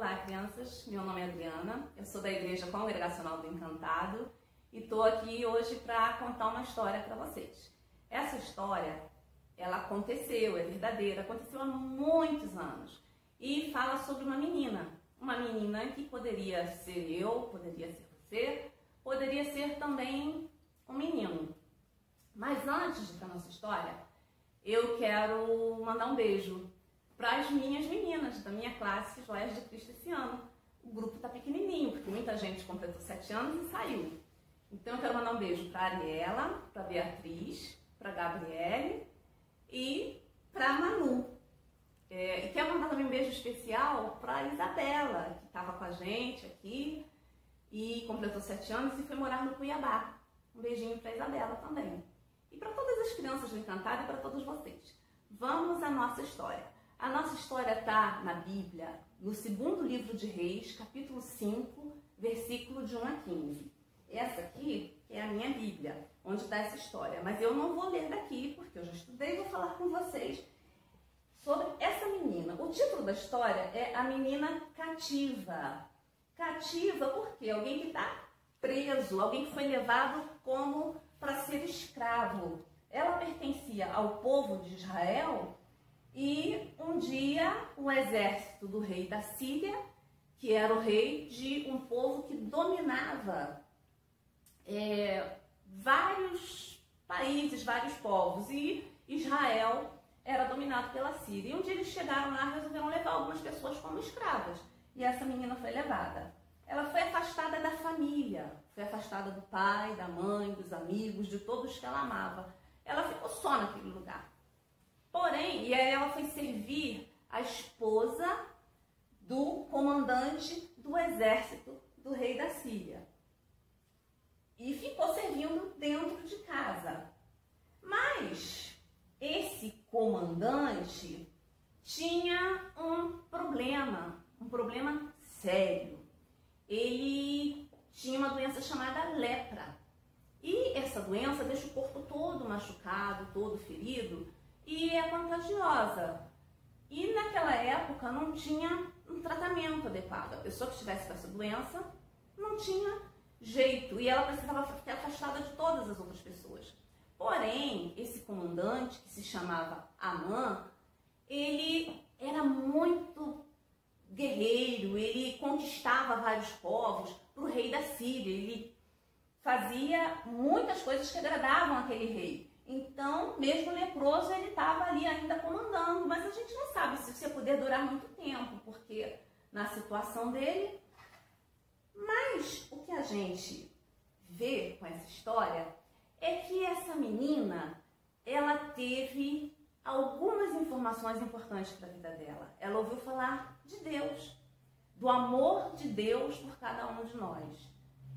Olá, crianças. Meu nome é Adriana, eu sou da Igreja Congregacional do Encantado e estou aqui hoje para contar uma história para vocês. Essa história, ela aconteceu, é verdadeira, aconteceu há muitos anos e fala sobre uma menina que poderia ser eu, poderia ser você, poderia ser também um menino. Mas antes de ir para a nossa história, eu quero mandar um beijo para as minhas meninas da minha classe Joias de Cristo esse ano. O grupo está pequenininho, porque muita gente completou 7 anos e saiu. Então eu quero mandar um beijo para a Ariela, para a Beatriz, para a Gabriele e para a Manu. E quero mandar também um beijo especial para a Isabela, que estava com a gente aqui e completou 7 anos e foi morar no Cuiabá. Um beijinho para a Isabela também. E para todas as crianças do Encantado e para todos vocês. Vamos à nossa história. A nossa história está na Bíblia, no segundo livro de Reis, capítulo 5, versículo de 1 a 15. Essa aqui é a minha Bíblia, onde está essa história. Mas eu não vou ler daqui, porque eu já estudei e vou falar com vocês sobre essa menina. O título da história é A Menina Cativa. Cativa porque alguém que está preso, alguém que foi levado como para ser escravo. Ela pertencia ao povo de Israel. E um dia o exército do rei da Síria, que era o rei de um povo que dominava vários países, vários povos, e Israel era dominado pela Síria. E um dia eles chegaram lá e resolveram levar algumas pessoas como escravas. E essa menina foi levada. Ela foi afastada da família, foi afastada do pai, da mãe, dos amigos, de todos que ela amava. Ela ficou só naquele lugar. Porém, e aí ela foi servir a esposa do comandante do exército do rei da Síria. E ficou servindo dentro de casa. Mas esse comandante tinha um problema sério. Ele tinha uma doença chamada lepra. E essa doença deixa o corpo todo machucado, todo ferido, e é contagiosa. E naquela época não tinha um tratamento adequado. A pessoa que estivesse com essa doença não tinha jeito e ela precisava ficar afastada de todas as outras pessoas. Porém, esse comandante, que se chamava Amã, ele era muito guerreiro, ele conquistava vários povos para o rei da Síria, ele fazia muitas coisas que agradavam aquele rei. Então, mesmo leproso, ele estava ali ainda comandando, mas a gente não sabe se isso ia poder durar muito tempo, porque na situação dele. Mas o que a gente vê com essa história é que essa menina, ela teve algumas informações importantes para a vida dela. Ela ouviu falar de Deus, do amor de Deus por cada um de nós.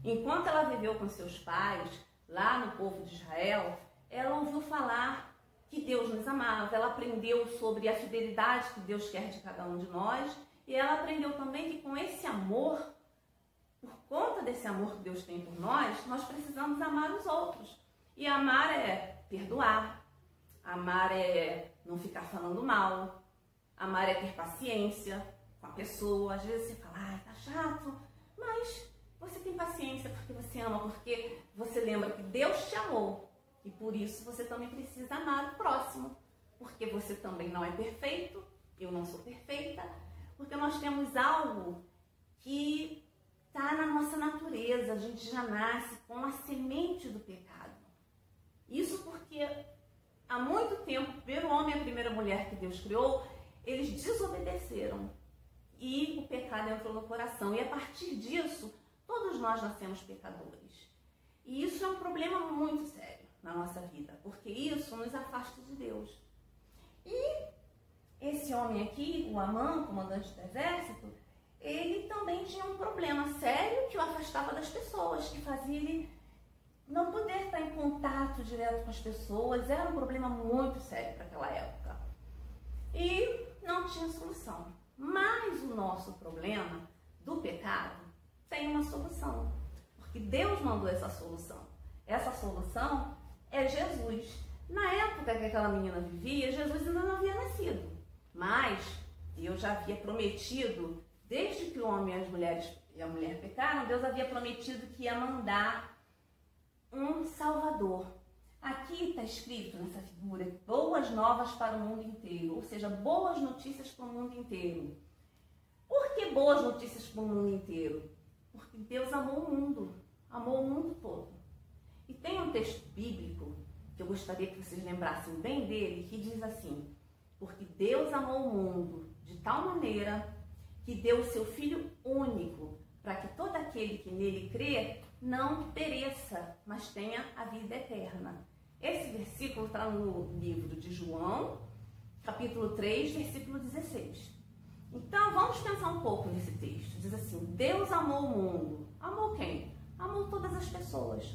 Enquanto ela viveu com seus pais, lá no povo de Israel, ela ouviu falar que Deus nos amava, ela aprendeu sobre a fidelidade que Deus quer de cada um de nós, e ela aprendeu também que com esse amor, por conta desse amor que Deus tem por nós precisamos amar os outros. E amar é perdoar, amar é não ficar falando mal, amar é ter paciência com a pessoa. Às vezes você fala, ai, tá chato, mas você tem paciência porque você ama, porque você lembra que Deus te amou. E por isso você também precisa amar o próximo, porque você também não é perfeito, eu não sou perfeita, porque nós temos algo que está na nossa natureza, a gente já nasce com a semente do pecado. Isso porque há muito tempo, o primeiro homem e a primeira mulher que Deus criou, eles desobedeceram e o pecado entrou no coração. E a partir disso, todos nós nascemos pecadores. E isso é um problema muito sério na nossa vida, porque isso nos afasta de Deus. E esse homem aqui, o Amã, comandante do exército, ele também tinha um problema sério que o afastava das pessoas, que fazia ele não poder estar em contato direto com as pessoas. Era um problema muito sério para aquela época. E não tinha solução. Mas o nosso problema do pecado tem uma solução, porque Deus mandou essa solução. Essa solução é Jesus. Na época que aquela menina vivia, Jesus ainda não havia nascido, mas Deus já havia prometido Desde que o homem e a mulher pecaram, Deus havia prometido que ia mandar um Salvador. Aqui está escrito nessa figura, boas novas para o mundo inteiro, ou seja, boas notícias para o mundo inteiro. Por que boas notícias para o mundo inteiro? Porque Deus amou o mundo todo. E tem um texto bíblico que eu gostaria que vocês lembrassem bem dele, que diz assim: porque Deus amou o mundo de tal maneira que deu o seu Filho único, para que todo aquele que nele crê não pereça, mas tenha a vida eterna. Esse versículo está no livro de João, capítulo 3, versículo 16. Então, vamos pensar um pouco nesse texto. Diz assim: Deus amou o mundo. Amou quem? Amou todas as pessoas.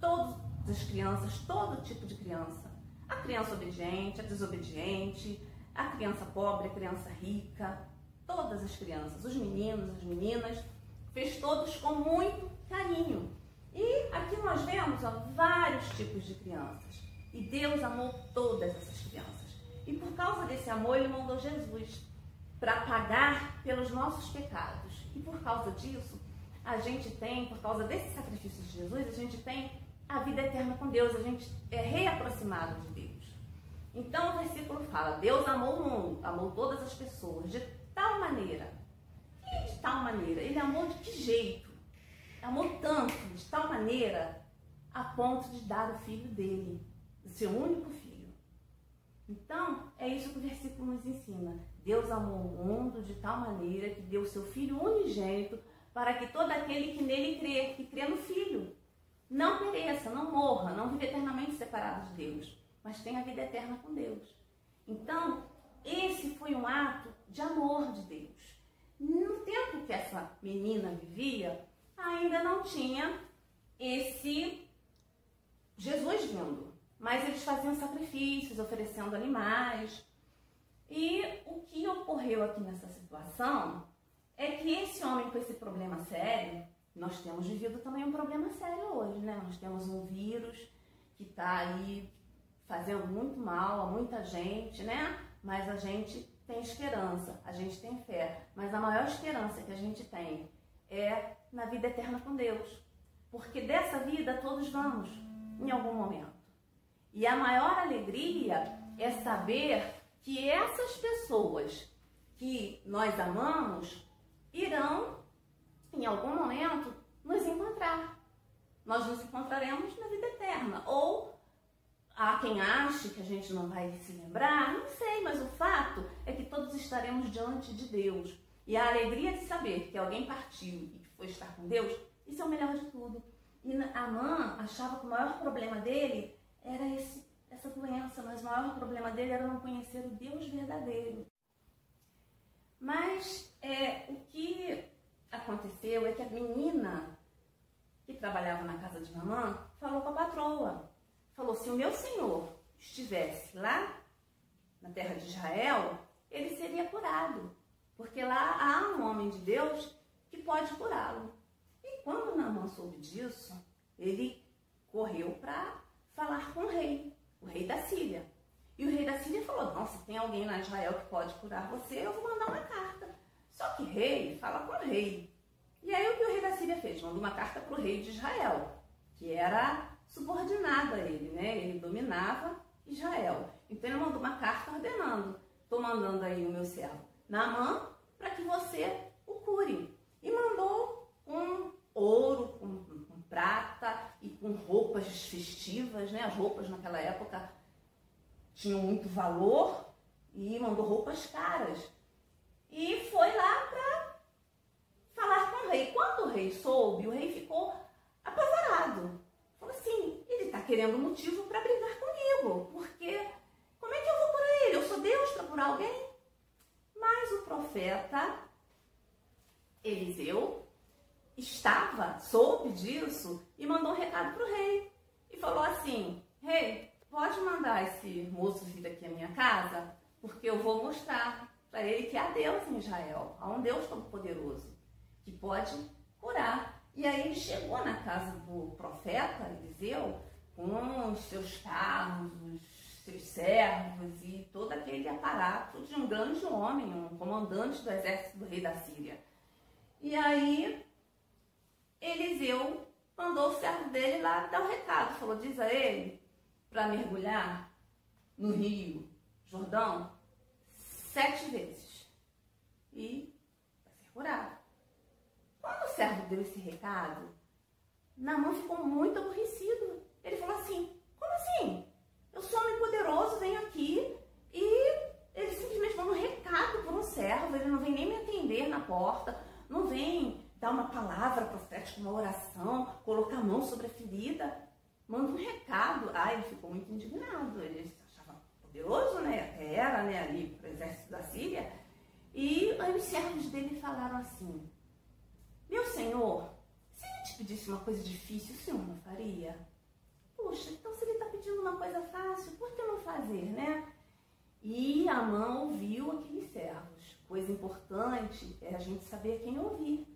Todas as crianças, todo tipo de criança. A criança obediente, a desobediente, a criança pobre, a criança rica, todas as crianças, os meninos, as meninas, fez todos com muito carinho. E aqui nós vemos vários tipos de crianças. E Deus amou todas essas crianças. E por causa desse amor, Ele mandou Jesus para pagar pelos nossos pecados. E por causa disso, a gente tem, por causa desse sacrifício de Jesus, a gente tem a vida eterna com Deus, a gente é reaproximado de Deus. Então o versículo fala: Deus amou o mundo, amou todas as pessoas, de tal maneira. E de tal maneira? Ele amou de que jeito? Amou tanto, de tal maneira, a ponto de dar o filho dele, o seu único filho. Então, é isso que o versículo nos ensina. Deus amou o mundo de tal maneira que deu o seu Filho unigênito para que todo aquele que nele crê, que crê no Filho, não pereça, não morra, não vive eternamente separado de Deus, mas tenha a vida eterna com Deus. Então, esse foi um ato de amor de Deus. No tempo que essa menina vivia, ainda não tinha esse Jesus vindo, mas eles faziam sacrifícios, oferecendo animais. E o que ocorreu aqui nessa situação é que esse homem com esse problema sério, nós temos vivido também um problema sério hoje, né? Nós temos um vírus que está aí fazendo muito mal a muita gente, né? Mas a gente tem esperança, a gente tem fé. Mas a maior esperança que a gente tem é na vida eterna com Deus. Porque dessa vida todos vamos, em algum momento. E a maior alegria é saber que essas pessoas que nós amamos irão, em algum momento, nos encontrar. Nós nos encontraremos na vida eterna. Ou há quem ache que a gente não vai se lembrar, não sei, mas o fato é que todos estaremos diante de Deus. E a alegria de saber que alguém partiu e que foi estar com Deus, isso é o melhor de tudo. E Amã achava que o maior problema dele era essa doença, mas o maior problema dele era não conhecer o Deus verdadeiro. Mas o que aconteceu é que a menina que trabalhava na casa de Naamã falou com a patroa. Falou: se o meu senhor estivesse lá na terra de Israel, ele seria curado. Porque lá há um homem de Deus que pode curá-lo. E quando Naamã soube disso, ele correu para falar com o rei da Síria. E o rei da Síria falou: não, se tem alguém lá em Israel que pode curar você, eu vou mandar uma carta. Só que rei fala com o rei. E aí o que o rei da Síria fez? Mandou uma carta para o rei de Israel, que era subordinado a ele, né? Ele dominava Israel. Então ele mandou uma carta ordenando: estou mandando aí o meu servo Naamã para que você o cure. E mandou um ouro, com prata e com roupas festivas, né? As roupas naquela época tinham muito valor, e mandou roupas caras. E foi lá para falar com o rei. Quando o rei soube, o rei ficou apavorado. Falou assim: ele está querendo motivo para brigar comigo, porque como é que eu vou curar ele? Eu sou Deus para curar alguém? Mas o profeta Eliseu soube disso e mandou um recado para o rei. E falou assim: rei, pode mandar esse moço vir aqui à minha casa? Porque eu vou mostrar para ele que há Deus em Israel, há um Deus todo-poderoso, que pode curar. E aí ele chegou na casa do profeta Eliseu com os seus carros, os seus servos e todo aquele aparato de um grande homem, um comandante do exército do rei da Síria. E aí Eliseu mandou o servo dele lá dar o recado, falou, diz a ele para mergulhar no rio Jordão 7 vezes e vai ser curado. Quando o servo deu esse recado, Naamã ficou muito aborrecido. Ele falou assim, como assim? Eu sou homem poderoso, venho aqui e ele simplesmente manda um recado para um servo, ele não vem nem me atender na porta, não vem dar uma palavra profética, uma oração, colocar a mão sobre a ferida, manda um recado. Ele ficou muito indignado, ele se achava poderoso, né? Até era, né, ali para o exército da Síria. E aí os servos dele falaram assim, meu senhor, se ele te pedisse uma coisa difícil, o senhor não faria? Puxa, então se ele está pedindo uma coisa fácil, por que não fazer, né? E Naamã ouviu aqueles servos. Coisa importante é a gente saber quem ouvir.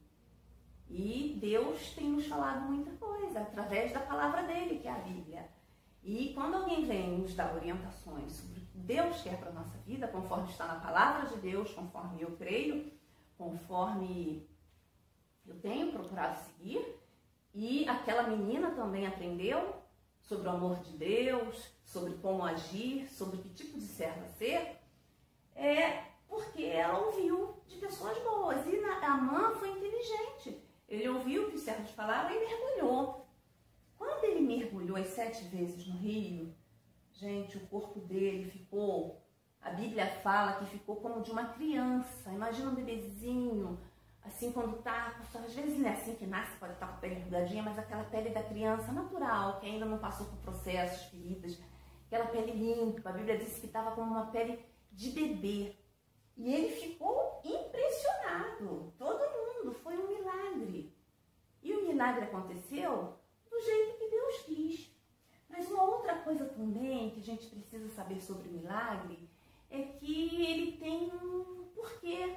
E Deus tem nos falado muita coisa, através da palavra dele, que é a Bíblia. E quando alguém vem nos dar orientações sobre o que Deus quer para a nossa vida, conforme está na palavra de Deus, conforme eu creio, conforme eu tenho procurado seguir, e aquela menina também aprendeu sobre o amor de Deus, sobre como agir, sobre que tipo de serva ser, porque ela ouviu de pessoas boas. E Naamã foi inteligente. Ele ouviu o que os servos falaram e mergulhou. Quando ele mergulhou as 7 vezes no rio, gente, o corpo dele ficou, a Bíblia fala que ficou como de uma criança. Imagina um bebezinho, assim, quando tá, às vezes não é assim que nasce, pode estar com a pele enrugadinha, mas aquela pele da criança natural, que ainda não passou por processos, feridas, aquela pele limpa. A Bíblia disse que estava como uma pele de bebê. E ele ficou impressionado. Todo mundo, foi um milagre. E o milagre aconteceu do jeito que Deus quis. Mas uma outra coisa também que a gente precisa saber sobre o milagre é que ele tem um porquê.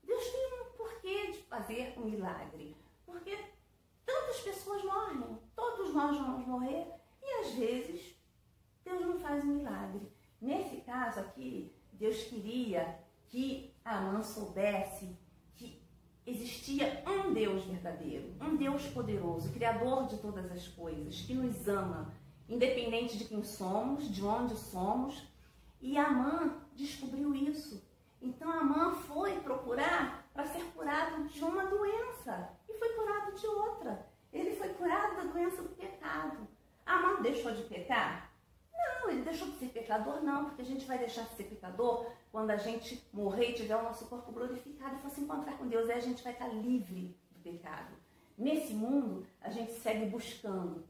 Deus tem um porquê de fazer um milagre. Porque tantas pessoas morrem, todos nós vamos morrer, e às vezes Deus não faz um milagre. Nesse caso aqui, Deus queria que Naamã soubesse que existia um Deus verdadeiro, um Deus poderoso, Criador de todas as coisas, que nos ama, independente de quem somos, de onde somos. E Naamã descobriu isso. Então Naamã foi procurar para ser curado de uma doença e foi curado de outra. Ele foi curado da doença do pecado. Naamã deixou de pecar? Não, ele deixou de ser pecador não, porque a gente vai deixar de ser pecador quando a gente morrer e tiver o nosso corpo glorificado e for se encontrar com Deus. Aí a gente vai estar livre do pecado. Nesse mundo, a gente segue buscando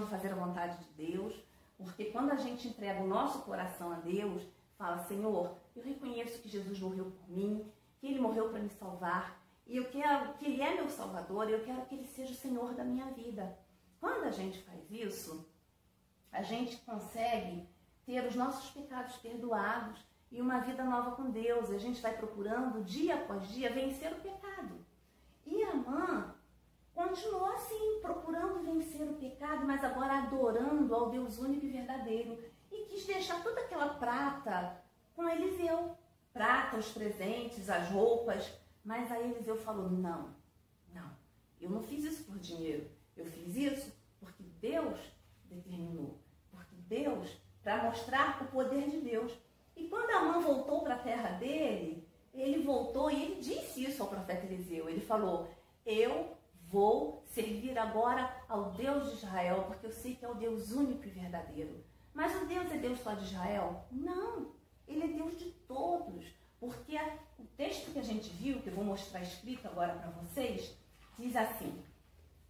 fazer a vontade de Deus, porque quando a gente entrega o nosso coração a Deus, fala, Senhor, eu reconheço que Jesus morreu por mim, que Ele morreu para me salvar, e eu quero que Ele é meu Salvador, e eu quero que Ele seja o Senhor da minha vida. Quando a gente faz isso, a gente consegue ter os nossos pecados perdoados e uma vida nova com Deus. A gente vai procurando, dia após dia, vencer o pecado. E Naamã continuou assim, procurando vencer o pecado, mas agora adorando ao Deus único e verdadeiro. E quis deixar toda aquela prata com Eliseu. Prata, os presentes, as roupas. Mas aí Eliseu falou, não, eu não fiz isso por dinheiro. Eu fiz isso porque Deus determinou. Porque Deus, para mostrar o poder de Deus. E quando Naamã voltou para a terra dele, ele voltou e ele disse isso ao profeta Eliseu. Ele falou, eu vou servir agora ao Deus de Israel, porque eu sei que é o Deus único e verdadeiro. Mas o Deus é Deus só de Israel? Não, Ele é Deus de todos. Porque o texto que a gente viu, que eu vou mostrar escrito agora para vocês, diz assim,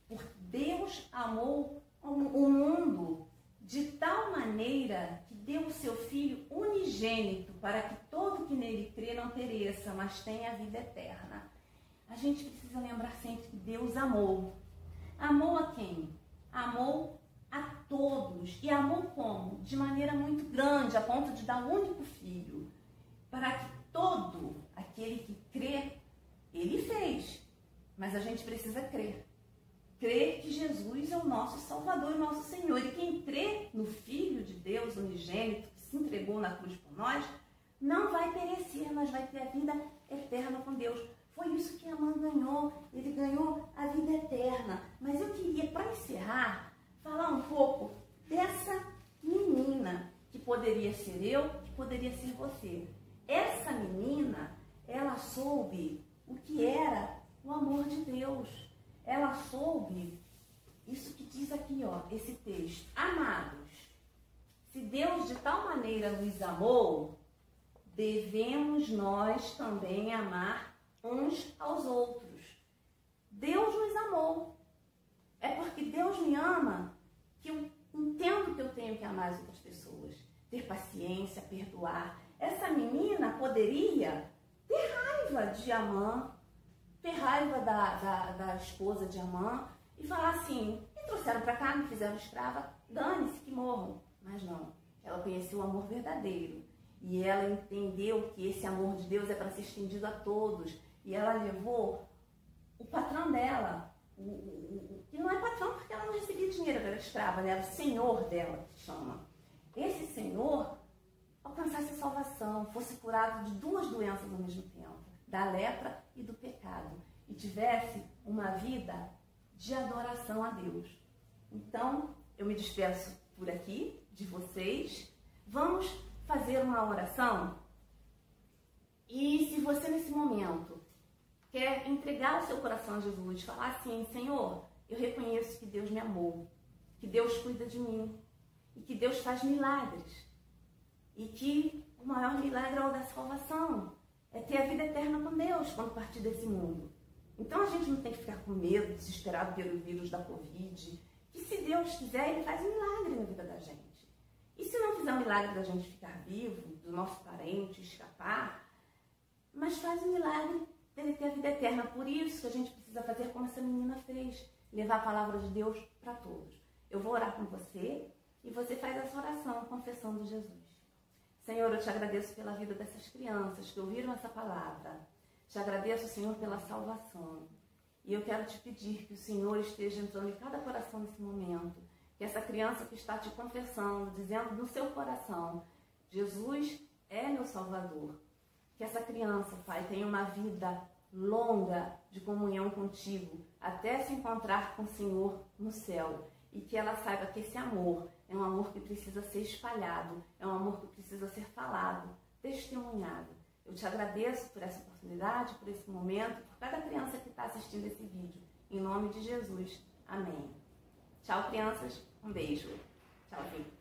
porque Deus amou o mundo de tal maneira que deu o seu Filho unigênito para que todo que nele crê não pereça, mas tenha a vida eterna. A gente precisa lembrar sempre que Deus amou. Amou a quem? Amou a todos. E amou como? De maneira muito grande, a ponto de dar um único Filho. Para que todo aquele que crê, Ele fez. Mas a gente precisa crer. Crer que Jesus é o nosso Salvador e o nosso Senhor. E quem crê no Filho de Deus unigênito, que se entregou na cruz por nós, não vai perecer, mas vai ter a vida eterna com Deus. Foi isso que Amã ganhou, ele ganhou a vida eterna. Mas eu queria, para encerrar, falar um pouco dessa menina, que poderia ser eu, que poderia ser você. Essa menina, ela soube o que era o amor de Deus. Ela soube isso que diz aqui, ó, esse texto. Amados, se Deus de tal maneira nos amou, devemos nós também amar uns aos outros. Deus nos amou. É porque Deus me ama que eu entendo que eu tenho que amar as outras pessoas. Ter paciência, perdoar. Essa menina poderia ter raiva de Amã, ter raiva da esposa de Amã e falar assim, me trouxeram para cá, me fizeram escrava, dane-se que morram. Mas não, ela conheceu o amor verdadeiro. E ela entendeu que esse amor de Deus é para ser estendido a todos. E ela levou o patrão dela, que não é patrão porque ela não recebia dinheiro, ela era escrava, né? Era o senhor dela, que chama. Esse senhor alcançasse a salvação, fosse curado de duas doenças ao mesmo tempo, da lepra e do pecado, e tivesse uma vida de adoração a Deus. Então, eu me despeço por aqui, de vocês. Vamos fazer uma oração. E se você nesse momento quer entregar o seu coração a Jesus, falar assim, Senhor, eu reconheço que Deus me amou, que Deus cuida de mim, e que Deus faz milagres, e que o maior milagre é o da salvação, é ter a vida eterna com Deus quando partir desse mundo. Então a gente não tem que ficar com medo, desesperado pelo vírus da Covid, que se Deus quiser, Ele faz um milagre na vida da gente. E se não fizer um milagre da gente ficar vivo, do nosso parente escapar, mas faz um milagre dele ter a vida eterna. Por isso que a gente precisa fazer como essa menina fez, levar a palavra de Deus para todos. Eu vou orar com você e você faz essa oração confessando Jesus. Senhor, eu te agradeço pela vida dessas crianças que ouviram essa palavra. Te agradeço, Senhor, pela salvação. E eu quero te pedir que o Senhor esteja entrando em cada coração nesse momento. Que essa criança que está te confessando, dizendo no seu coração, Jesus é meu Salvador. Que essa criança, Pai, tenha uma vida longa de comunhão contigo, até se encontrar com o Senhor no céu. E que ela saiba que esse amor é um amor que precisa ser espalhado, é um amor que precisa ser falado, testemunhado. Eu te agradeço por essa oportunidade, por esse momento, por cada criança que está assistindo esse vídeo. Em nome de Jesus. Amém. Tchau, crianças. Um beijo. Tchau, gente.